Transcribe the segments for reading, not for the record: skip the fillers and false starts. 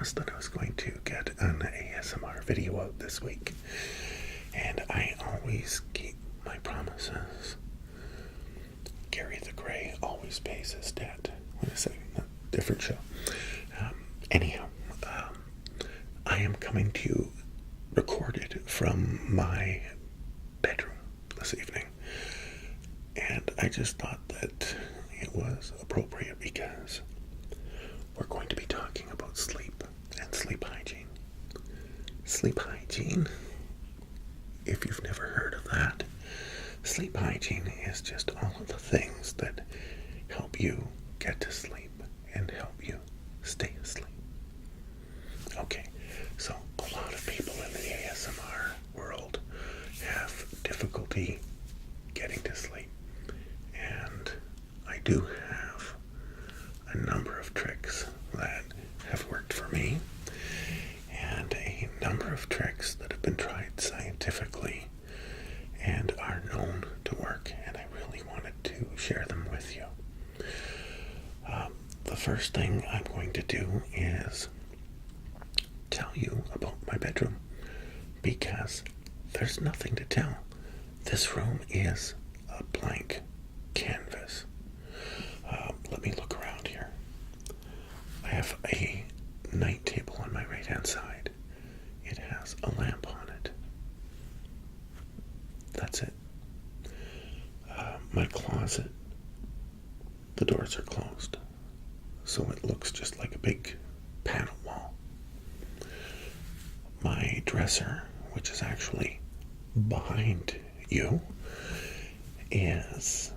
promised that I was going to get an ASMR video out this week, and I always keep my promises. Gary the Grey always pays his debt. Wait a second, different show. Anyhow, I am coming to you recorded from my bedroom this evening, and I just thought that it was appropriate because we're going to be talking about sleep and sleep hygiene. Sleep hygiene, if you've never heard of that, sleep hygiene is just all of the things that help you get to sleep and help you stay asleep. Okay, so a lot of people in the ASMR world have difficulty getting to sleep, and I do have a number of tricks that have worked for me and a number of tricks that have been tried scientifically and are known to work, and I really wanted to share them with you. The first thing I'm going to do is tell you about my bedroom, because there's nothing to tell. This room is a blank canvas. Let me look around here. I have a night table on my right hand side. It has a lamp on it. That's it. My closet, the doors are closed, so it looks just like a big panel wall. My dresser, which is actually behind you, is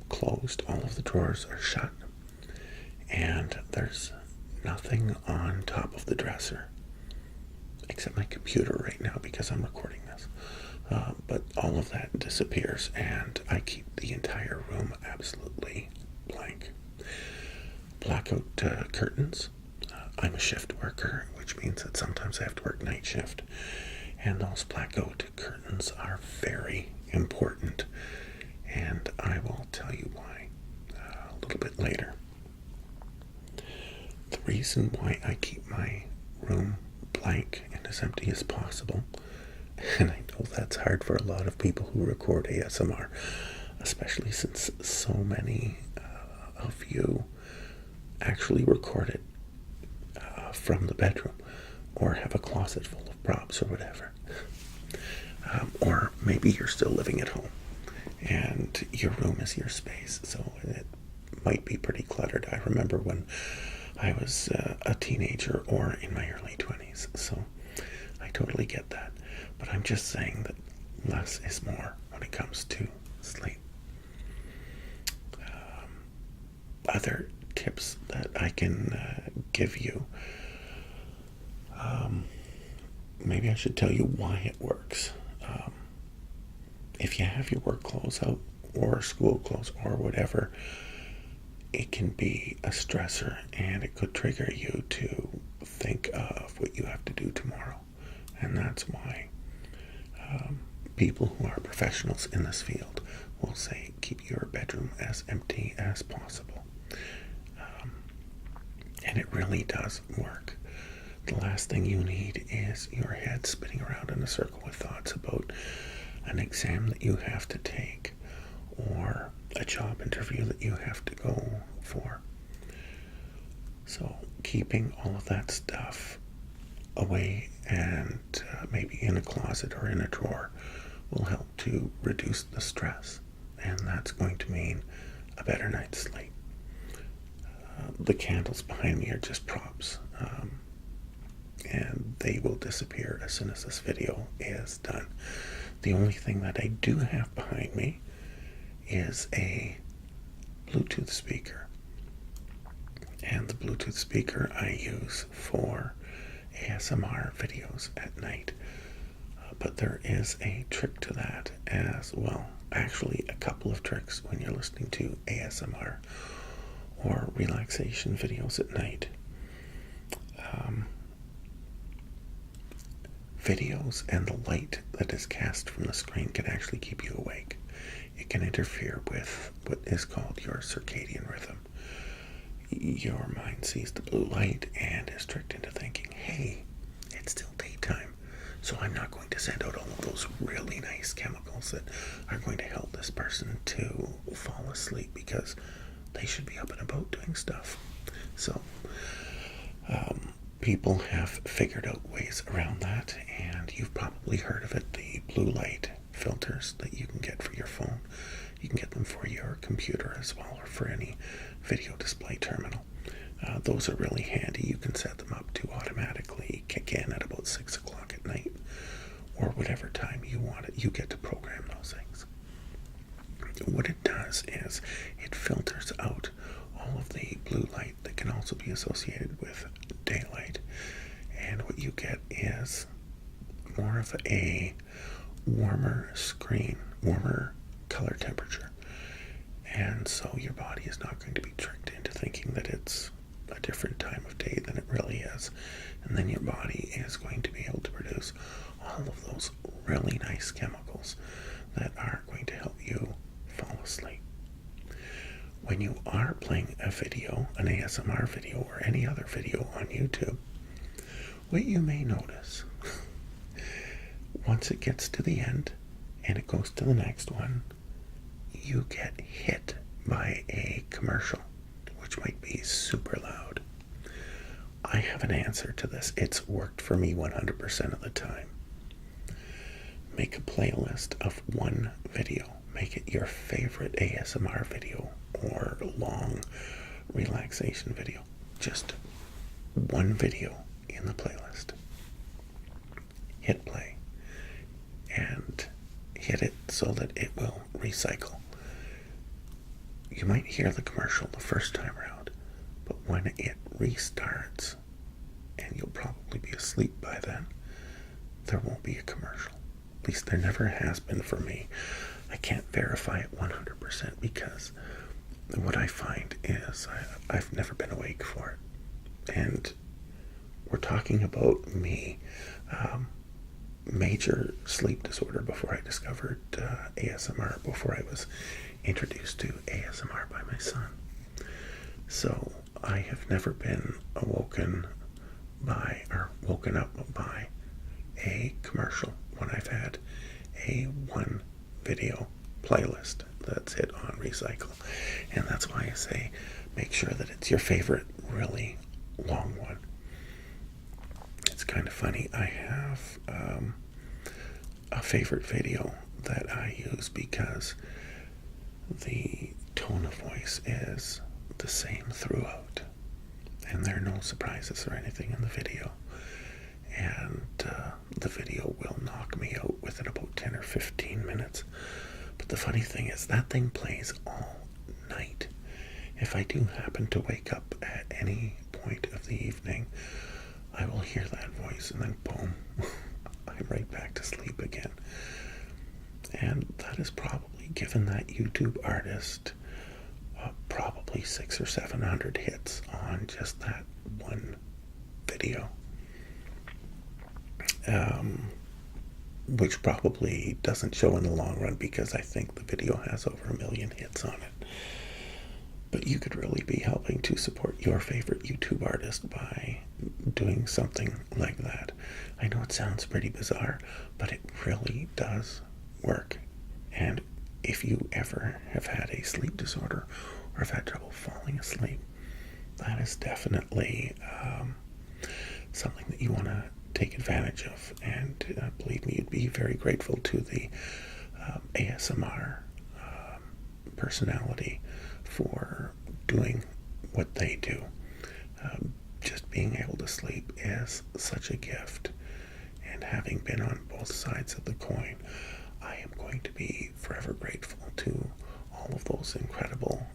closed. All of the drawers are shut, and there's nothing on top of the dresser except my computer right now because I'm recording this. But all of that disappears, and I keep the entire room absolutely blank. Blackout curtains. I'm a shift worker, which means that sometimes I have to work night shift, and those blackout curtains are very important, and I will tell you why a little bit later. The reason why I keep my room blank and as empty as possible, and I know that's hard for a lot of people who record ASMR, especially since so many of you actually record it from the bedroom, or have a closet full of props or whatever. Or maybe you're still living at home and your room is your space, so it might be pretty cluttered. I remember when I was a teenager or in my early 20s, so I totally get that. But I'm just saying that less is more when it comes to sleep. Other tips that I can give you, maybe I should tell you why it works. If you have your work clothes out or school clothes or whatever, it can be a stressor, and it could trigger you to think of what you have to do tomorrow. And that's why people who are professionals in this field will say keep your bedroom as empty as possible. And it really does work. The last thing you need is your head spinning around in a circle with thoughts about an exam that you have to take or a job interview that you have to go for. So keeping all of that stuff away and maybe in a closet or in a drawer will help to reduce the stress, and that's going to mean a better night's sleep. The candles behind me are just props, and they will disappear as soon as this video is done. The only thing that I do have behind me is a Bluetooth speaker, and the Bluetooth speaker I use for ASMR videos at night. But there is a trick to that as well. Actually, a couple of tricks when you're listening to ASMR or relaxation videos at night. Videos and the light that is cast from the screen can actually keep you awake. It can interfere with what is called your circadian rhythm. your mind sees the blue light and is tricked into thinking, hey, it's still daytime, so I'm not going to send out all of those really nice chemicals that are going to help this person to fall asleep, because they should be up and about doing stuff. So people have figured out ways around that, and you've probably heard of it, the blue light filters that you can get for your phone. You can get them for your computer as well, or for any video display terminal. Those are really handy. You can set them up to automatically kick in at about 6 o'clock at night, or whatever time you want it. You get to program those things. What it does is it filters out all of the blue light that can also be associated with daylight, and what you get is more of a warmer screen, warmer color temperature, and so your body is not going to be tricked into thinking that it's a different time of day than it really is, and then your body is going to be able to produce all of those really nice chemicals that are going to help you fall asleep. When you are playing a video, an ASMR video, or any other video on YouTube, what you may notice, once it gets to the end and it goes to the next one, you get hit by a commercial, which might be super loud. I have an answer to this. It's worked for me 100% of the time. Make a playlist of one video. Make it your favorite ASMR video or long relaxation video. Just one video in the playlist. Hit play and hit it so that it will recycle. You might hear the commercial the first time around, but when it restarts, and you'll probably be asleep by then, there won't be a commercial. At least there never has been for me. I can't verify it 100% because what I find is I've never been awake for it. And we're talking about me, major sleep disorder before I discovered ASMR, before I was introduced to ASMR by my son. So I have never been woken up by a commercial when I've had a one video playlist that's hit on recycle. And that's why I say make sure that it's your favorite really long one. It's kind of funny. I have a favorite video that I use because the tone of voice is the same throughout, and there are no surprises or anything in the video, and the video will knock me out within about 10 or 15 minutes. But the funny thing is that thing plays all night. If I do happen to wake up at any point of the evening, I will hear that voice and then boom, I'm right back to sleep again. And that is probably, given that YouTube artist, probably 600 or 700 hits on just that one video. Which probably doesn't show in the long run because I think the video has over 1 million hits on it. But you could really be helping to support your favorite YouTube artist by doing something like that. I know it sounds pretty bizarre, but it really does work. And if you ever have had a sleep disorder or have had trouble falling asleep, that is definitely something that you want to take advantage of. And believe me, you'd be very grateful to the ASMR personality for doing what they do. Just being able to sleep is such a gift, and having been on both sides of the coin, I am going to be forever grateful to all of those incredible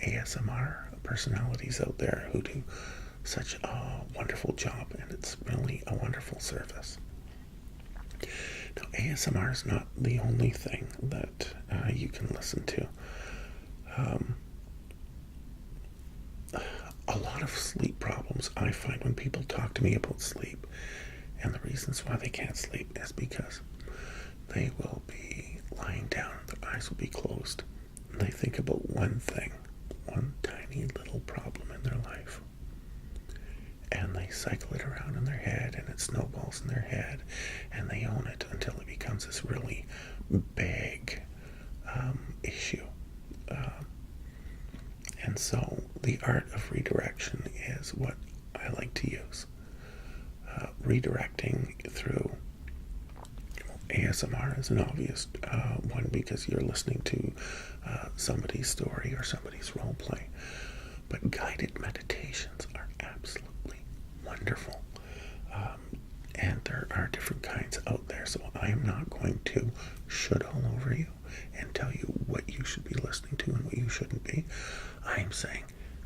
ASMR personalities out there who do such a wonderful job, and it's really a wonderful service. Now, ASMR is not the only thing that you can listen to. A lot of sleep problems I find when people talk to me about sleep, and the reasons why they can't sleep is because they will be lying down, their eyes will be closed, and they think about one thing one tiny little problem in their life, and they cycle it around in their head, and it snowballs in their head, and they own it until it becomes this really big issue. And so the art of redirection is what I like to use. Redirecting through ASMR is an obvious one, because you're listening to somebody's story or somebody's role play. But guided meditations are absolutely wonderful. And there are different kinds out there, so I am not going to should all over you and tell you what you should be listening to and what you shouldn't be. I am saying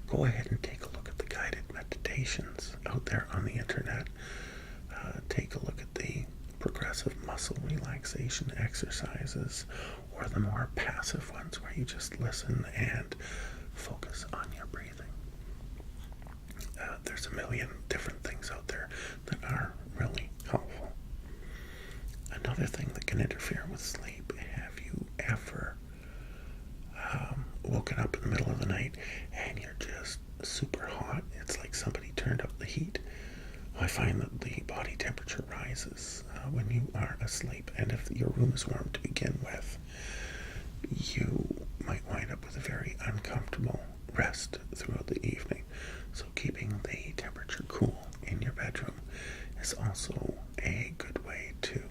go ahead and take a look at the guided meditations out there on the internet. Take a look at the progressive muscle relaxation exercises, or the more passive ones where you just listen and focus on your breathing. There's a million different things out there that are really helpful. Another thing that can interfere with sleep: have you ever woken up in the middle of the night and you're just super hot? It's like somebody turned up the heat. I find that the body temperature rises when you are asleep, and if your room is warm to begin with, you might wind up with a very uncomfortable rest throughout the evening. So keeping the temperature cool in your bedroom is also a good way to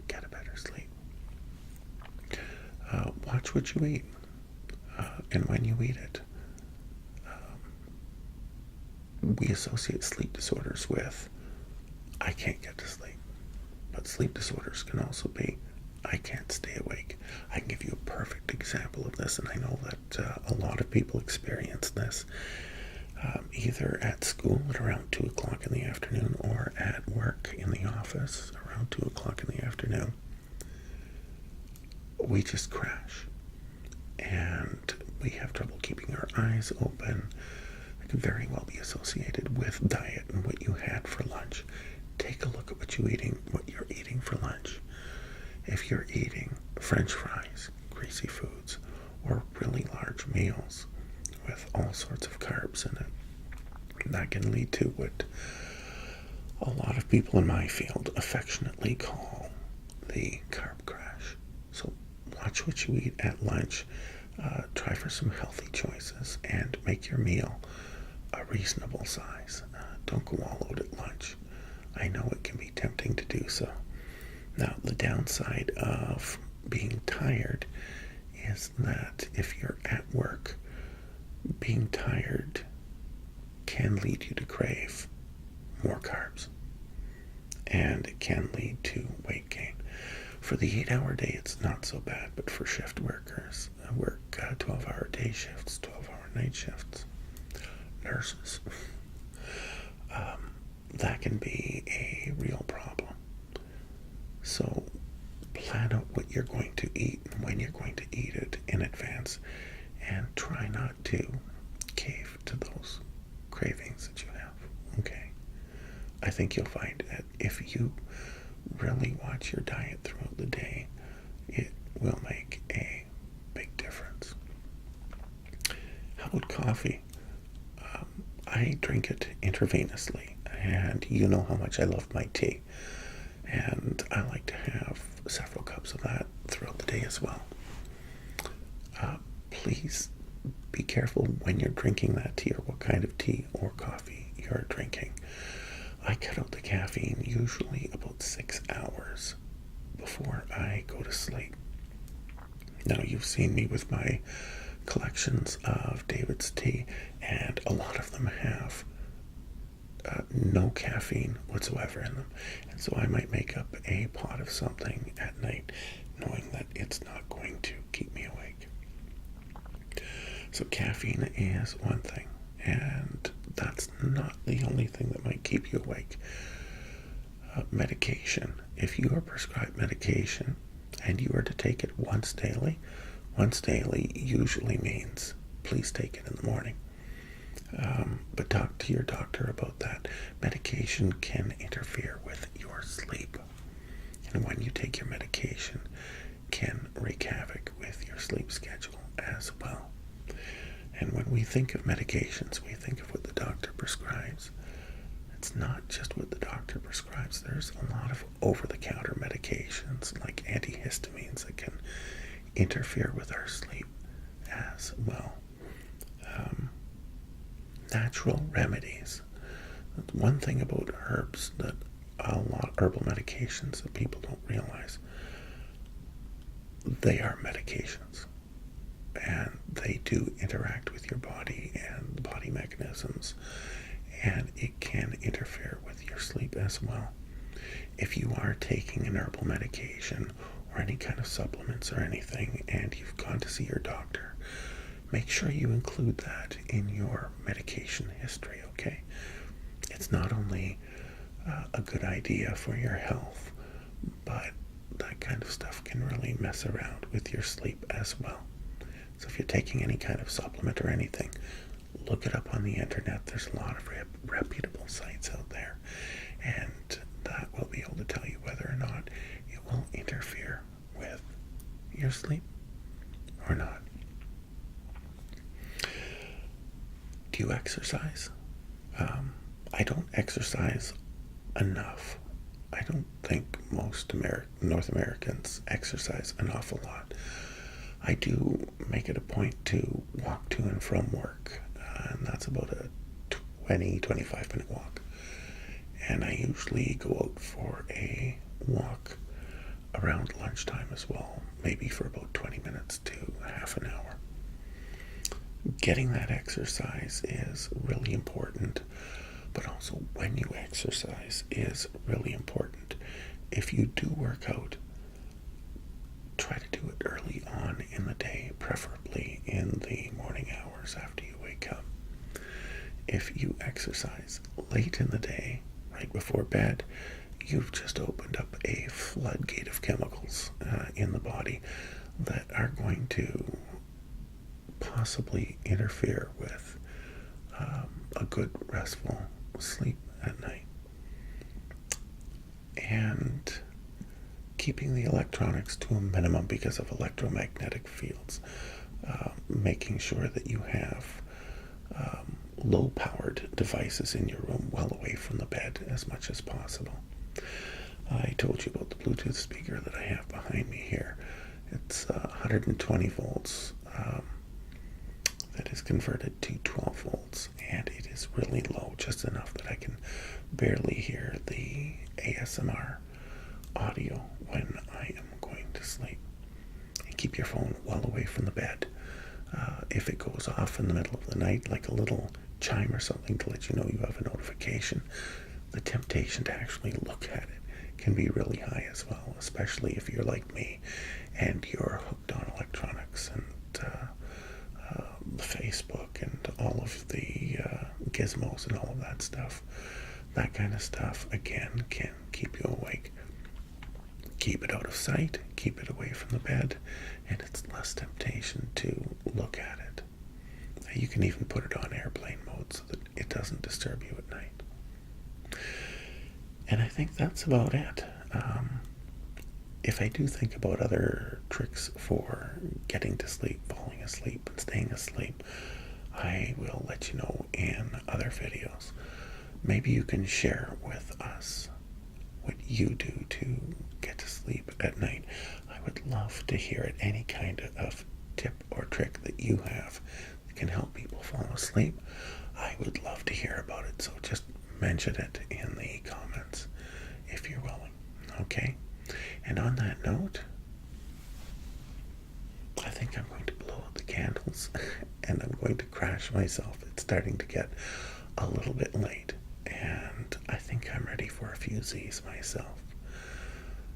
get a better sleep. Watch what you eat and when you eat it. We associate sleep disorders with I can't get to sleep. But sleep disorders can also be I can't stay awake. I can give you a perfect example of this, and I know that a lot of people experience this either at school at around 2 o'clock in the afternoon, or at work in the office around 2 o'clock in the afternoon. We just crash, and we have trouble keeping our eyes open. It can very well be associated with diet and what you had for lunch. Take a look at what you're eating for lunch. If you're eating French fries, greasy foods, or really large meals with all sorts of carbs in it, that can lead to what a lot of people in my field affectionately call the carb crash. So watch what you eat at lunch. Try for some healthy choices and make your meal a reasonable size. Don't go all out at lunch. I know it can be tempting to do so. Now, the downside of being tired is that if you're at work, being tired can lead you to crave more carbs, and it can lead to weight gain. For the 8-hour day, it's not so bad, but for shift workers, work 12-hour day shifts, 12-hour night shifts, nurses, that can be a real problem. So plan out what you're going to eat and when you're going to eat it in advance, and try not to cave to those cravings that you have, okay? I think you'll find that if you really watch your diet throughout the day, it will make a big difference. How about coffee? I drink it intravenously, and you know how much I love my tea, and I like to have several cups of that throughout the day as well. Please be careful when you're drinking that tea, or what kind of tea or coffee you're drinking. I cut out the caffeine usually about 6 hours before I go to sleep. Now, you've seen me with my collections of David's tea, and a lot of them have no caffeine whatsoever in them, and so I might make up a pot of something at night knowing that it's not going to keep me awake. So caffeine is one thing, and that's not the only thing that might keep you awake. Medication. If you are prescribed medication and you are to take it once daily usually means please take it in the morning. But talk to your doctor about that. Medication can interfere with your sleep, and when you take your medication, can wreak havoc with your sleep schedule as well. And when we think of medications, we think of what the doctor prescribes. It's not just what the doctor prescribes. There's a lot of over-the-counter medications like antihistamines that can interfere with our sleep as well. Natural remedies. One thing about herbs that a lot of herbal medications that people don't realize, they are medications. And they do interact with your body and the body mechanisms, and it can interfere with your sleep as well. If you are taking an herbal medication or any kind of supplements or anything and you've gone to see your doctor, make sure you include that in your medication history, okay? It's not only a good idea for your health, but that kind of stuff can really mess around with your sleep as well. So if you're taking any kind of supplement or anything, look it up on the internet. There's a lot of reputable sites out there, and that will be able to tell you whether or not it will interfere with your sleep or not. Do you exercise? I don't exercise enough. I don't think most North Americans exercise an awful lot. I do make it a point to walk to and from work, and that's about a 20-25 minute walk. And I usually go out for a walk around lunchtime as well, maybe for about 20 minutes to half an hour. Getting that exercise is really important, but also when you exercise is really important. If you do work out, try to do it early on in the day, preferably in the morning hours after you wake up. If you exercise late in the day, right before bed, you've just opened up a floodgate of chemicals in the body that are going to possibly interfere with a good restful sleep at night. And keeping the electronics to a minimum because of electromagnetic fields, making sure that you have low-powered devices in your room well away from the bed as much as possible. I told you about the Bluetooth speaker that I have behind me here. It's 120 volts that is converted to 12 volts, and it is really low, just enough that I can barely hear the ASMR audio when I am going to sleep. And keep your phone well away from the bed. If it goes off in the middle of the night, like a little chime or something to let you know you have a notification, the temptation to actually look at it can be really high as well, especially if you're like me and you're hooked on electronics and Facebook and all of the gizmos and all of that stuff. That kind of stuff, again, can keep you awake. Keep it out of sight, keep it away from the bed, and it's less temptation to look at it. You can even put it on airplane mode so that it doesn't disturb you at night. And I think that's about it. If I do think about other tricks for getting to sleep, falling asleep, and staying asleep, I will let you know in other videos. Maybe you can share with us what you do to get to sleep at night. I would love to hear it. Any kind of tip or trick that you have that can help people fall asleep, I would love to hear about it. So just mention it in the comments if you're willing. Okay? And on that note, I think I'm going to blow out the candles and I'm going to crash myself. It's starting to get a little bit late, and I think I'm ready for a few Z's myself.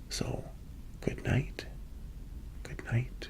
So, good night. Good night.